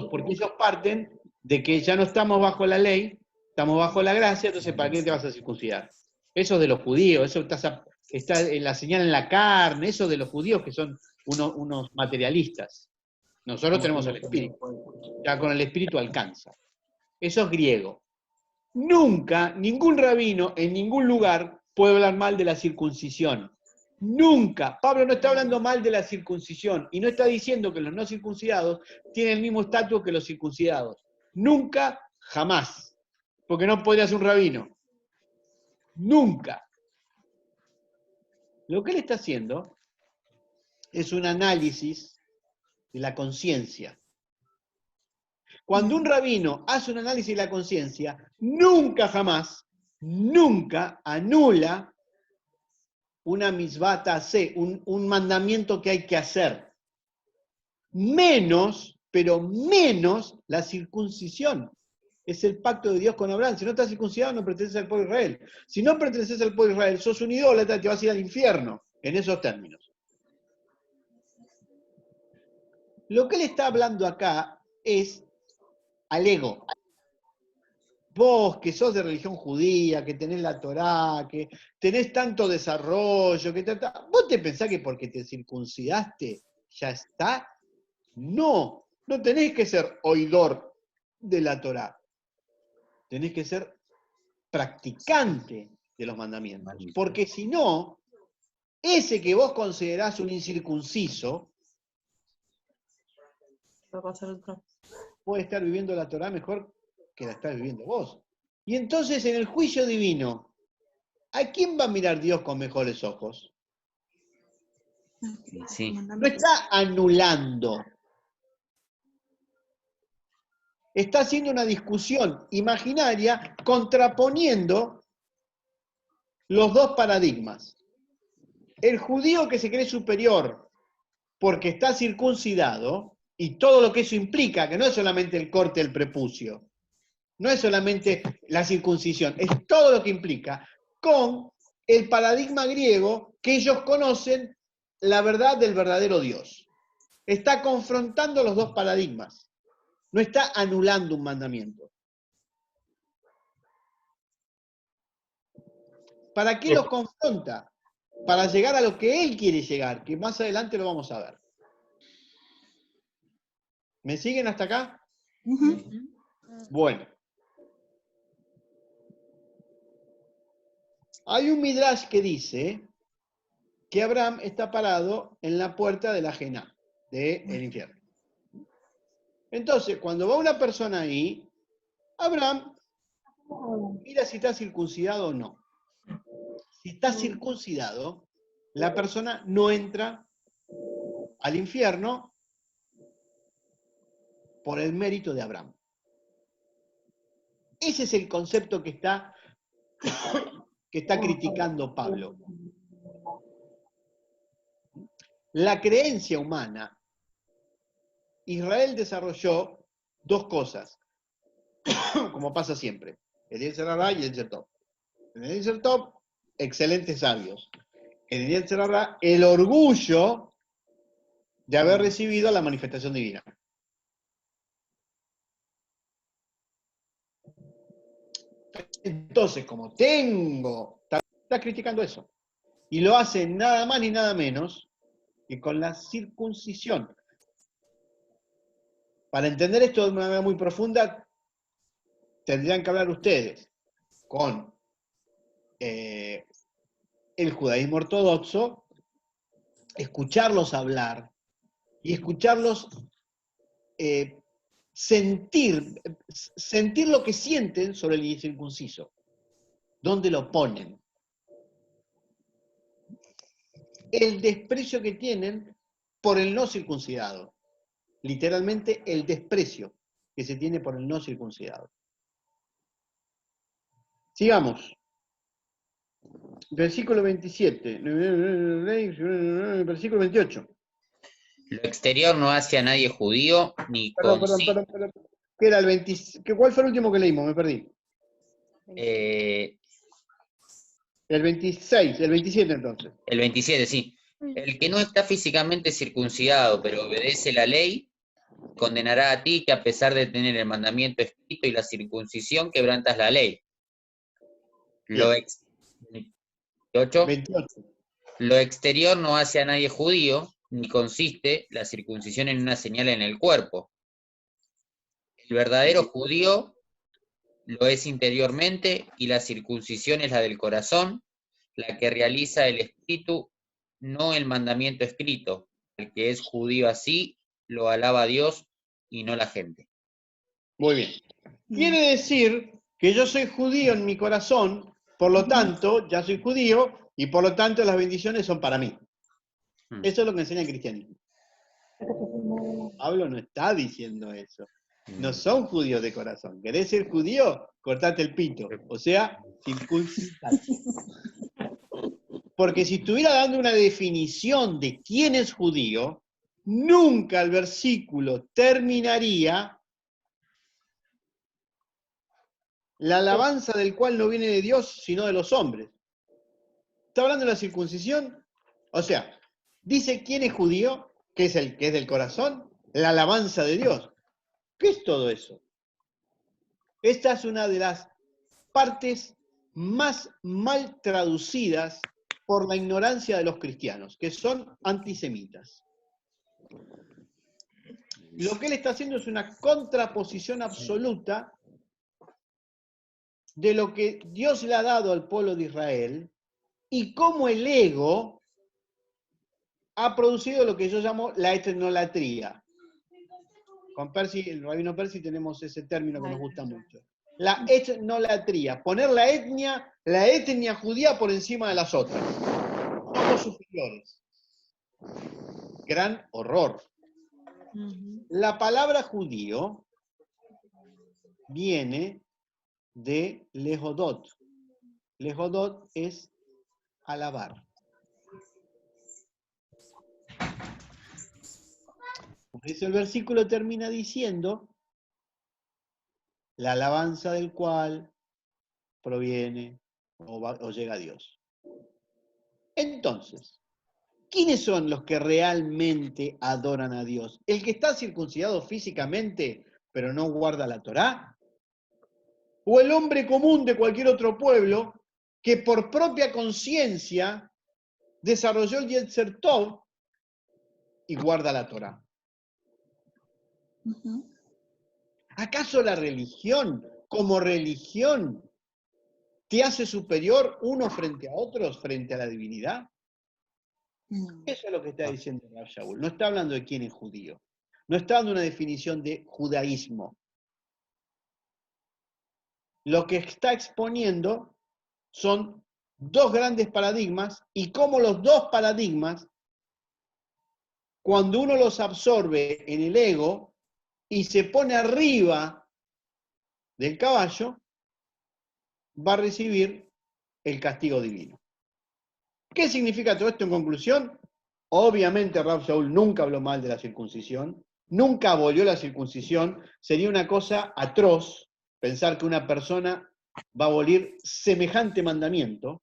porque ellos parten de que ya no estamos bajo la ley, estamos bajo la gracia, entonces ¿para qué te vas a circuncidar? Eso de los judíos, eso está en la señal en la carne, eso de los judíos que son unos materialistas. Nosotros tenemos el espíritu, ya con el espíritu alcanza. Eso es griego. Nunca, ningún rabino en ningún lugar puede hablar mal de la circuncisión. Nunca. Pablo no está hablando mal de la circuncisión y no está diciendo que los no circuncidados tienen el mismo estatus que los circuncidados. Nunca, jamás. Porque no podría ser un rabino. Nunca. Lo que él está haciendo es un análisis de la conciencia. Cuando un rabino hace un análisis de la conciencia, nunca jamás, nunca anula una mitzvah ta'aseh, un mandamiento que hay que hacer. Menos, pero menos la circuncisión. Es el pacto de Dios con Abraham. Si no estás circuncidado, no perteneces al pueblo de Israel. Si no perteneces al pueblo de Israel, sos un idólatra, te vas a ir al infierno. En esos términos. Lo que él está hablando acá es al ego. Vos que sos de religión judía, que tenés la Torá, que tenés tanto desarrollo, ¿vos te pensás que porque te circuncidaste ya está? No, no tenés que ser oidor de la Torá. Tenés que ser practicante de los mandamientos. Porque si no, ese que vos considerás un incircunciso, puede estar viviendo la Torá mejor que la estás viviendo vos. Y entonces en el juicio divino, ¿A quién va a mirar Dios con mejores ojos? Sí. No está anulando. Está haciendo una discusión imaginaria contraponiendo los dos paradigmas. El judío que se cree superior porque está circuncidado, y todo lo que eso implica, que no es solamente el corte del prepucio, no es solamente la circuncisión, es todo lo que implica, con el paradigma griego que ellos conocen la verdad del verdadero Dios. Está confrontando los dos paradigmas, no está anulando un mandamiento. ¿Para qué los confronta? Para llegar a lo que él quiere llegar, que más adelante lo vamos a ver. ¿Me siguen hasta acá? Bueno. Hay un midrash que dice que Abraham está parado en la puerta de la Gená, del infierno. Entonces, cuando va una persona ahí, Abraham mira si está circuncidado o no. Si está circuncidado, la persona no entra al infierno por el mérito de Abraham. Ese es el concepto que está criticando Pablo. La creencia humana, Israel desarrolló dos cosas, como pasa siempre, el Yetzer Hará y el Yetzer Tov. En el Yetzer Tov, excelentes sabios. En el Yetzer Hará, el orgullo de haber recibido la manifestación divina. Entonces, como está criticando eso. Y lo hace nada más ni nada menos que con la circuncisión. Para entender esto de una manera muy profunda, tendrían que hablar ustedes con el judaísmo ortodoxo, escucharlos hablar y escucharlos sentir lo que sienten sobre el incircunciso. ¿Dónde lo ponen? El desprecio que tienen por el no circuncidado. Literalmente el desprecio que se tiene por el no circuncidado. Sigamos. Versículo 27. Versículo 28. Lo exterior no hace a nadie judío, ni Perdón. ¿Qué era el 20? ¿Cuál fue el último que leímos? Me perdí. El 26, el 27 entonces. El 27, sí. El que no está físicamente circuncidado, pero obedece la ley, condenará a ti que a pesar de tener el mandamiento escrito y la circuncisión, quebrantas la ley. Lo 28. Lo exterior no hace a nadie judío, ni consiste la circuncisión en una señal en el cuerpo. El verdadero judío lo es interiormente, y la circuncisión es la del corazón, la que realiza el espíritu, no el mandamiento escrito. El que es judío así, lo alaba a Dios y no la gente. Muy bien. Quiere decir que yo soy judío en mi corazón, por lo tanto, ya soy judío, y por lo tanto las bendiciones son para mí. Eso es lo que enseña el cristianismo. Pablo no está diciendo eso. No son judíos de corazón. ¿Querés ser judío? Cortate el pito. O sea, circuncidate. Porque si estuviera dando una definición de quién es judío, nunca el versículo terminaría la alabanza del cual no viene de Dios, sino de los hombres. ¿Está hablando de la circuncisión? O sea, dice quién es judío, que es el que es del corazón, la alabanza de Dios. ¿Qué es todo eso? Esta es una de las partes más mal traducidas por la ignorancia de los cristianos, que son antisemitas. Lo que él está haciendo es una contraposición absoluta de lo que Dios le ha dado al pueblo de Israel y cómo el ego ha producido lo que yo llamo la etnolatría. Con Percy, el rabino Percy, tenemos ese término que nos gusta mucho. La etnolatría, poner la etnia judía por encima de las otras. Somos superiores. Gran horror. La palabra judío viene de lehodot. Lehodot es alabar. Por eso el versículo termina diciendo, la alabanza del cual proviene o llega a Dios. Entonces, ¿quiénes son los que realmente adoran a Dios? ¿El que está circuncidado físicamente, pero no guarda la Torá? ¿O el hombre común de cualquier otro pueblo que por propia conciencia desarrolló el Yetzer Tov y guarda la Torá? ¿Acaso la religión, como religión, te hace superior uno frente a otros, frente a la divinidad? Eso es lo que está diciendo Rav Shaul. No está hablando de quién es judío. No está dando una definición de judaísmo. Lo que está exponiendo son dos grandes paradigmas y cómo los dos paradigmas, cuando uno los absorbe en el ego y se pone arriba del caballo, va a recibir el castigo divino. ¿Qué significa todo esto en conclusión? Obviamente Rav Shaul nunca habló mal de la circuncisión, nunca abolió la circuncisión. Sería una cosa atroz pensar que una persona va a abolir semejante mandamiento.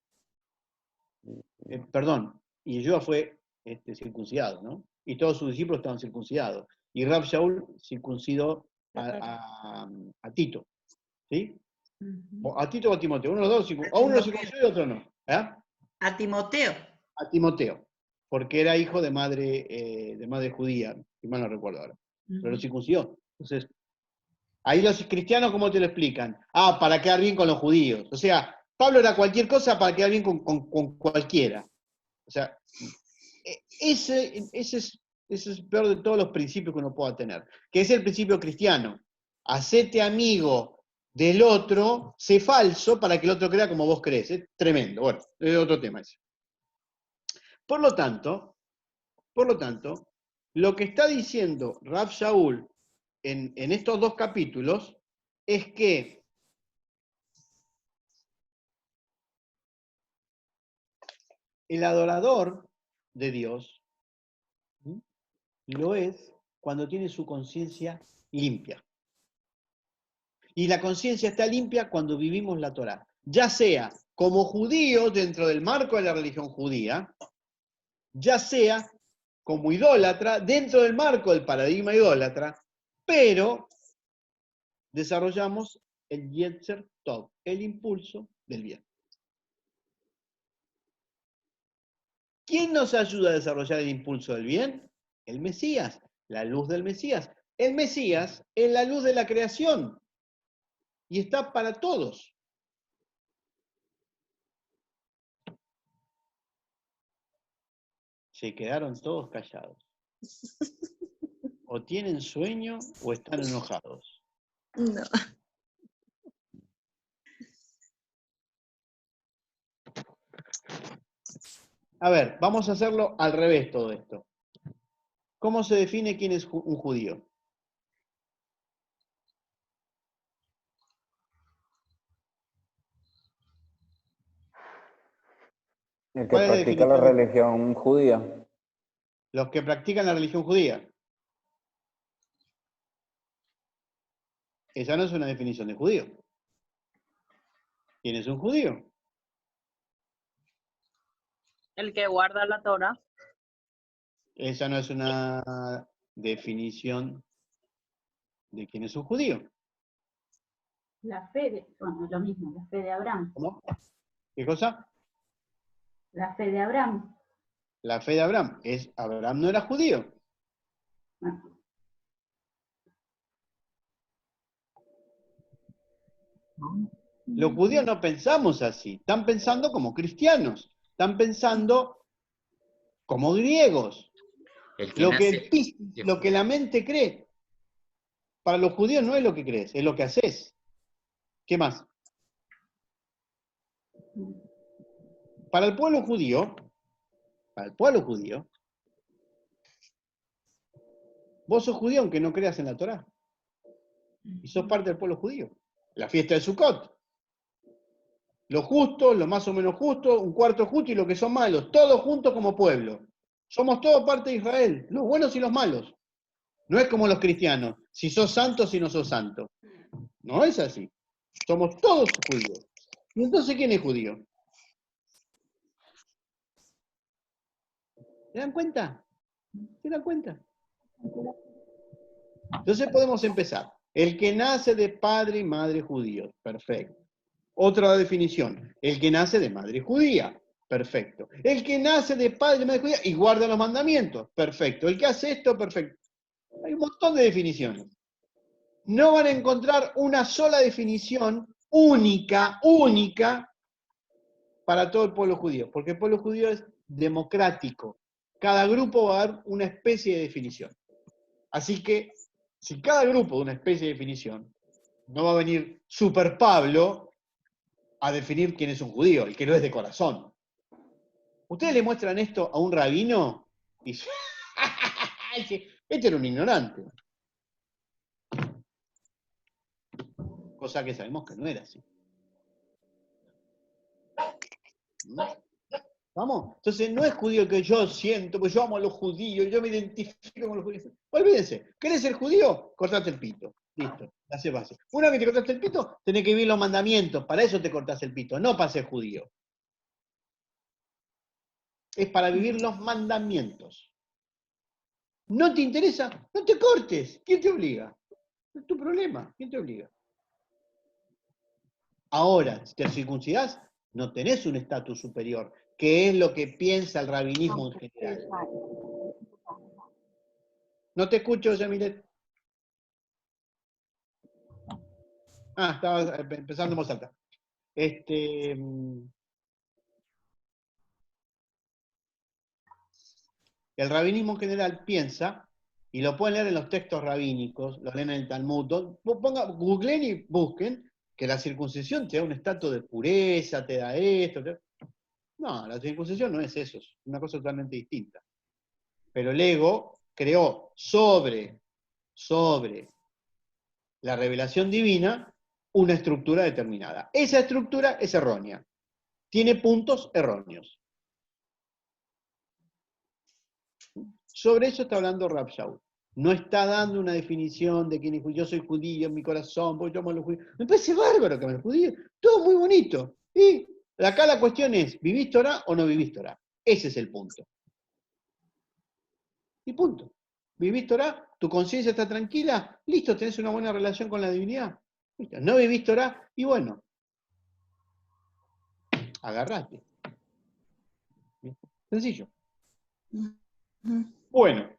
Perdón, y Yeshua fue circuncidado, ¿no? Y todos sus discípulos estaban circuncidados. Y Rav Shaul circuncidó a Tito, ¿sí? ¿A Tito o a Timoteo? Uno de los dos, o uno lo circuncidó y otro no. A Timoteo. A Timoteo, porque era hijo de madre judía, si mal no recuerdo ahora. Pero lo circuncidó. Entonces, ahí los cristianos, ¿cómo te lo explican? Para quedar bien con los judíos. O sea, Pablo era cualquier cosa para quedar bien con cualquiera. O sea, ese es el peor de todos los principios que uno pueda tener, que es el principio cristiano. Hacete amigo del otro, sé falso para que el otro crea como vos crees. Es tremendo. Bueno, es otro tema ese. Por lo tanto, lo que está diciendo Rav Shaul en estos dos capítulos es que el adorador de Dios lo es cuando tiene su conciencia limpia. Y la conciencia está limpia cuando vivimos la Torá. Ya sea como judíos dentro del marco de la religión judía, ya sea como idólatra dentro del marco del paradigma idólatra, pero desarrollamos el Yetzer Tov, el impulso del bien. ¿Quién nos ayuda a desarrollar el impulso del bien? El Mesías, la luz del Mesías. El Mesías es la luz de la creación y está para todos. Se quedaron todos callados. O tienen sueño o están enojados. No. A ver, vamos a hacerlo al revés todo esto. ¿Cómo se define quién es un judío? El que ¿Cuál es la practica la definición? religión judía. Los que practican la religión judía. Esa no es una definición de judío. ¿Quién es un judío? El que guarda la Torah. Esa no es una definición de quién es un judío. La fe de, bueno, es lo mismo, la fe de Abraham. ¿Cómo? ¿Qué cosa? La fe de Abraham. La fe de Abraham. Abraham no era judío. Los judíos no pensamos así. Están pensando como cristianos. Están pensando como griegos. Lo que la mente cree. Para los judíos no es lo que crees, es lo que haces. ¿Qué más? Para el pueblo judío, vos sos judío aunque no creas en la Torá. Y sos parte del pueblo judío. La fiesta de Sukkot. Los justos, los más o menos justos, un cuarto justo y los que son malos. Todos juntos como pueblo. Somos todos parte de Israel. Los buenos y los malos. No es como los cristianos. Si sos santo, si no sos santo. No es así. Somos todos judíos. ¿Y entonces quién es judío? ¿Se dan cuenta? ¿Se dan cuenta? Entonces podemos empezar. El que nace de padre y madre judíos. Perfecto. Otra definición. El que nace de madre judía. Perfecto. El que nace de padre y madre judía y guarda los mandamientos. Perfecto. El que hace esto, perfecto. Hay un montón de definiciones. No van a encontrar una sola definición única para todo el pueblo judío, porque el pueblo judío es democrático. Cada grupo va a dar una especie de definición. Así que, si cada grupo da una especie de definición, no va a venir Super Pablo a definir quién es un judío, el que no es de corazón. Ustedes le muestran esto a un rabino y dice, este era un ignorante. Cosa que sabemos que no era así. ¿Vamos? Entonces no es judío que yo siento, pues yo amo a los judíos, yo me identifico con los judíos. Olvídense, ¿querés ser judío? Cortate el pito. Listo, hace base. Una vez que te cortaste el pito, tenés que vivir los mandamientos, para eso te cortás el pito, no para ser judío. Es para vivir los mandamientos. ¿No te interesa? No te cortes. ¿Quién te obliga? Es tu problema. ¿Quién te obliga? Ahora, si te circuncidás, no tenés un estatus superior, que es lo que piensa el rabinismo en general. No te escucho, Yamilet. Ah, estaba empezando en voz alta. El rabinismo en general piensa, y lo pueden leer en los textos rabínicos, lo leen en el Talmud, googleen y busquen, que la circuncisión te da un estatus de pureza, te da esto. No, la circuncisión no es eso, es una cosa totalmente distinta. Pero el ego creó sobre la revelación divina una estructura determinada. Esa estructura es errónea. Tiene puntos erróneos. Sobre eso está hablando Rab Shaul. No está dando una definición de quién es judío. Yo soy judío en mi corazón, porque yo amo a los judíos. Me parece bárbaro que me judío. Todo muy bonito. Y acá la cuestión es, ¿vivís Torah o no vivís Torah? Ese es el punto. Y punto. ¿Vivís Torah? ¿Tu conciencia está tranquila? Listo, tenés una buena relación con la divinidad. ¿Listo? ¿No vivís Torah? Y bueno, agarrate. Sencillo. Bueno.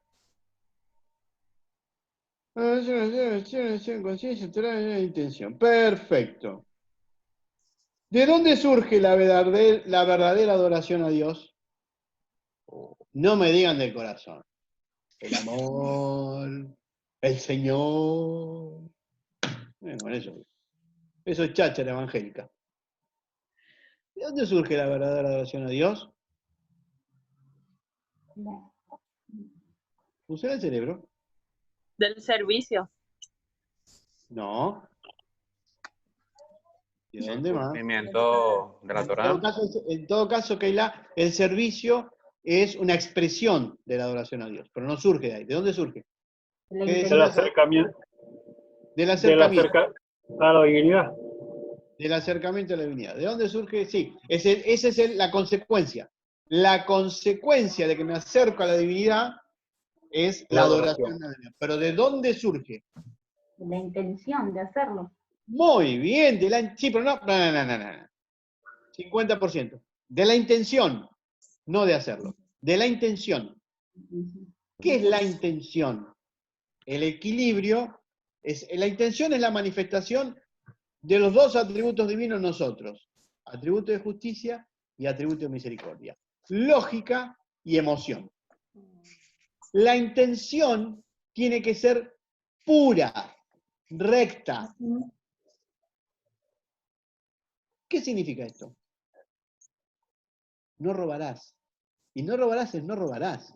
Conciencia, Torah, intención. Perfecto. ¿De dónde surge la verdadera adoración a Dios? No me digan del corazón. El amor, el Señor. Bueno, eso es cháchara evangélica. ¿De dónde surge la verdadera adoración a Dios? ¿Funciona el cerebro? Del servicio. No. ¿De dónde más? Cumplimiento de la Torá. En todo caso, Keila, el servicio es una expresión de la adoración a Dios, pero no surge de ahí. ¿De dónde surge? Del acercamiento. Del acercamiento. A la divinidad. Del acercamiento a la divinidad. ¿De dónde surge? Sí, esa es la consecuencia. La consecuencia de que me acerco a la divinidad es la adoración a Dios. Pero ¿de dónde surge? La intención de hacerlo. Muy bien, sí, pero no. 50%. De la intención, no de hacerlo. De la intención. ¿Qué es la intención? El equilibrio, la intención es la manifestación de los dos atributos divinos en nosotros. Atributo de justicia y atributo de misericordia. Lógica y emoción. La intención tiene que ser pura, recta. ¿Qué significa esto? No robarás. Y no robarás es no robarás.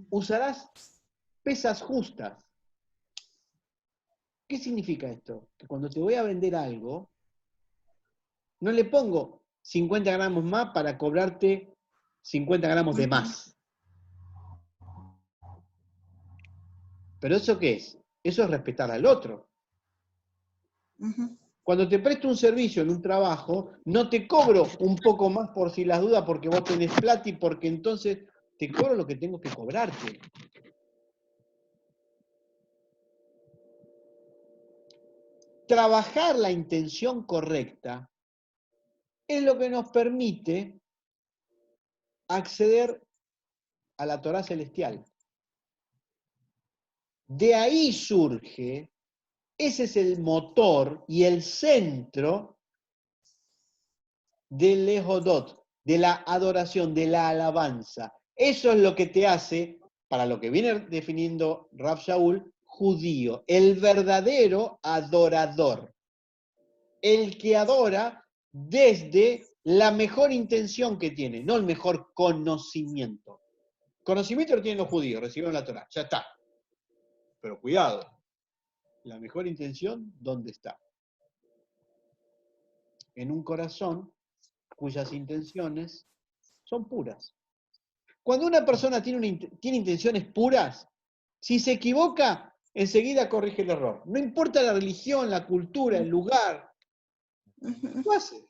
Usarás pesas justas. ¿Qué significa esto? Que cuando te voy a vender algo, no le pongo 50 gramos más para cobrarte 50 gramos de más. ¿Pero eso qué es? Eso es respetar al otro. Cuando te presto un servicio en un trabajo, no te cobro un poco más por si las dudas porque vos tenés plata y porque entonces te cobro lo que tengo que cobrarte. Trabajar la intención correcta es lo que nos permite acceder a la Torá celestial. De ahí surge, ese es el motor y el centro del Lehodot, de la adoración, de la alabanza. Eso es lo que te hace, para lo que viene definiendo Rav Shaul, judío, el verdadero adorador. El que adora desde la mejor intención que tiene, no el mejor conocimiento. Conocimiento lo tienen los judíos, recibieron la Torá, ya está. Pero cuidado, la mejor intención, ¿dónde está? En un corazón cuyas intenciones son puras. Cuando una persona tiene intenciones puras, si se equivoca, enseguida corrige el error. No importa la religión, la cultura, el lugar, lo hace.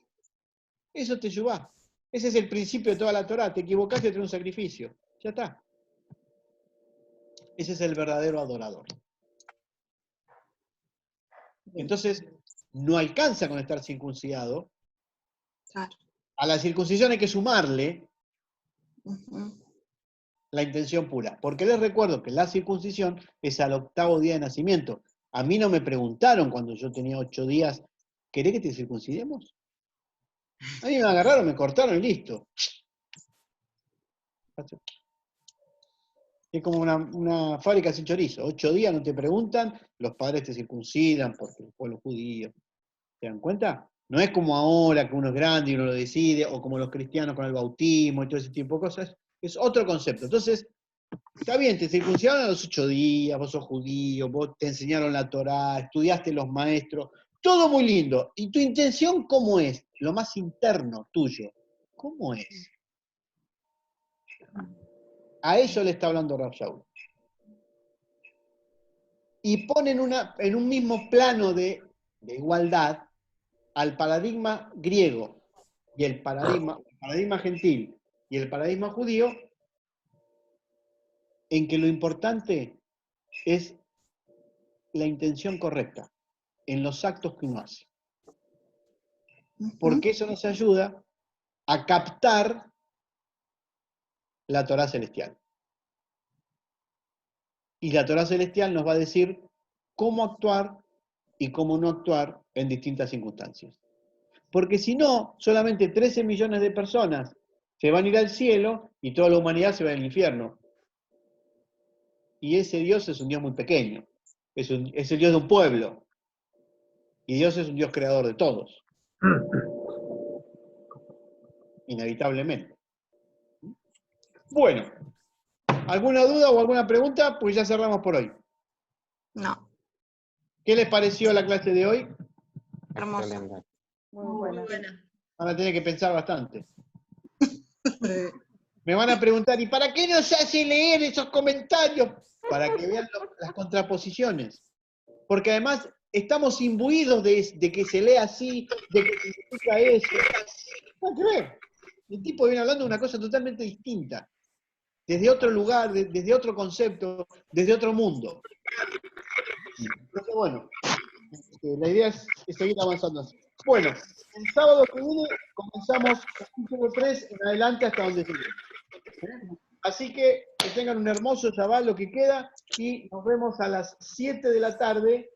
Eso te ayuda. Ese es el principio de toda la Torá. Te equivocaste, te trae un sacrificio. Ya está. Ese es el verdadero adorador. Entonces, no alcanza con estar circuncidado. Claro. A la circuncisión hay que sumarle la intención pura. Porque les recuerdo que la circuncisión es al 8º día de nacimiento. A mí no me preguntaron cuando yo tenía 8 días, ¿querés que te circuncidemos? A mí me agarraron, me cortaron y listo. Es como una fábrica sin chorizo. 8 días no te preguntan, los padres te circuncidan porque el pueblo judío. ¿Se dan cuenta? No es como ahora que uno es grande y uno lo decide, o como los cristianos con el bautismo y todo ese tipo de cosas. Es otro concepto. Entonces, está bien, te circuncidaron a los 8 días, vos sos judío, vos te enseñaron la Torá, estudiaste los maestros, todo muy lindo. ¿Y tu intención cómo es? Lo más interno tuyo, ¿cómo es? A eso le está hablando Rav Shaul. Y pone en un mismo plano de igualdad al paradigma griego y el paradigma gentil y el paradigma judío, en que lo importante es la intención correcta en los actos que uno hace. Porque eso nos ayuda a captar la Torá celestial. Y la Torá celestial nos va a decir cómo actuar y cómo no actuar en distintas circunstancias. Porque si no, solamente 13 millones de personas se van a ir al cielo y toda la humanidad se va al infierno. Y ese Dios es un Dios muy pequeño. Es el Dios de un pueblo. Y Dios es un Dios creador de todos. Inevitablemente. Bueno, ¿alguna duda o alguna pregunta? Pues ya cerramos por hoy. No. ¿Qué les pareció la clase de hoy? Hermoso. Muy buena. Van a tener que pensar bastante. Me van a preguntar, ¿y para qué nos hace leer esos comentarios? Para que vean las contraposiciones. Porque además estamos imbuidos de que se lee así, de que significa eso. No creer. El tipo viene hablando de una cosa totalmente distinta. Desde otro lugar, desde otro concepto, desde otro mundo. Entonces, bueno, la idea es seguir avanzando así. Bueno, el sábado que viene comenzamos capítulo 3 en adelante hasta donde se llegue. Así que tengan un hermoso Shabbat, lo que queda, y nos vemos a las 7 de la tarde